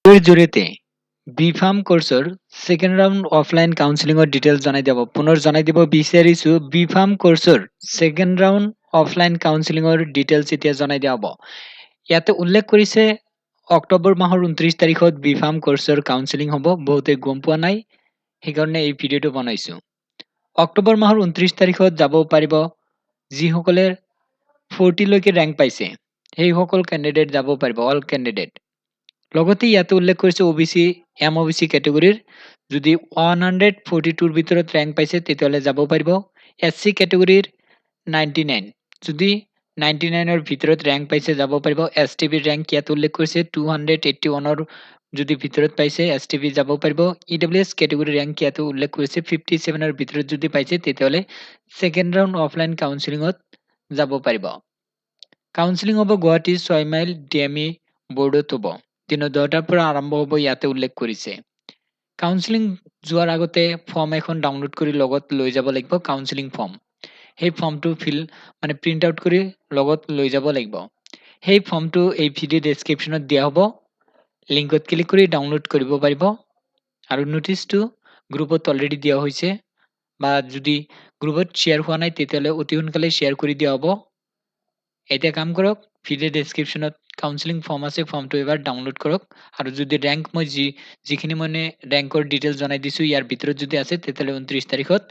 এৰ জৰিয়তে B pharm কোৰ্চৰ ছেকেণ্ড ৰাউণ্ড অফলাইন কাউন্সেলিঙৰ ডিটেইলছ জনাই দিব। পুনৰ জনাই দিব বিচাৰিছো বি ফাৰ্ম কোৰ্চৰ ছেকেণ্ড ৰাউণ্ড অফলাইন কাউন্সেলিঙৰ ডিটেইলছ এতিয়া জনাই দিয়া হ'ব। ইয়াতে উল্লেখ কৰিছে অক্টোবৰ মাহৰ 29 তাৰিখত বি ফাৰ্ম কোৰ্চৰ কাউন্সেলিং হ'ব। বহুতে গম পোৱা নাই, সেইকাৰণে এই ভিডিঅ'টো বনাইছো। অক্টোবৰ মাহৰ 29 তাৰিখত যাব পাৰিব যিসকলে 40 লৈকে ৰেংক পাইছে, সেইসকল কেণ্ডিডেট যাব পাৰিব, অল কেণ্ডিডেট। লগতে ইয়াতে উল্লেখ কৰিছে OBC MOBC কেটেগৰীৰ যদি 142ৰ ভিতৰত ৰেংক পাইছে তেতিয়াহ'লে যাব পাৰিব। SC কেটেগৰীৰ 99, যদি 99ৰ ভিতৰত ৰেংক পাইছে যাব পাৰিব। STB ৰেংক ইয়াত উল্লেখ কৰিছে 281ৰ যদি ভিতৰত পাইছে STB যাব পাৰিব। EWS কেটেগৰী ৰেংক ইয়াতে উল্লেখ কৰিছে 57ৰ ভিতৰত যদি পাইছে তেতিয়াহ'লে ছেকেণ্ড ৰাউণ্ড অফলাইন কাউন্সেলিঙত যাব পাৰিব। কাউন্সেলিং হ'ব গুৱাহাটী 6 মাইল DME বৰ্ডত হ'ব। দিনৰ 10টাৰ পৰা আৰম্ভ হ'ব, ইয়াতে উল্লেখ কৰিছে। কাউন্সেলিং যোৱাৰ আগতে ফৰ্ম এখন ডাউনলোড কৰি লগত লৈ যাব লাগিব, কাউন্সেলিং ফৰ্ম। সেই ফৰ্মটো প্ৰিণ্ট আউট কৰি লগত লৈ যাব লাগিব। সেই ফৰ্মটো এই ভিডিঅ' ডেছক্ৰিপশ্যনত দিয়া হ'ব, লিংকত ক্লিক কৰি ডাউনলোড কৰিব পাৰিব। আৰু নোটিছটো গ্ৰুপত অলৰেডি দিয়া হৈছে, বা যদি গ্ৰুপত শ্বেয়াৰ হোৱা নাই তেতিয়াহ'লে অতি সোনকালে শ্বেয়াৰ কৰি দিয়া হ'ব। এতিয়া কাম কৰক, ভিডিঅ' ডেছক্ৰিপশ্যনত কাউন্সেলিং ফৰ্ম আছে, ফৰ্মটো এবাৰ ডাউনলোড কৰক। আৰু যদি ৰেংক মই যিখিনি ৰেংকৰ ডিটেইলছ জনাই দিছো ইয়াৰ ভিতৰত যদি আছে তেতিয়াহ'লে 29 তাৰিখত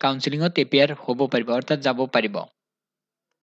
কাউন্সেলিঙত এপিয়াৰ হ'ব পাৰিব, অৰ্থাৎ যাব পাৰিব।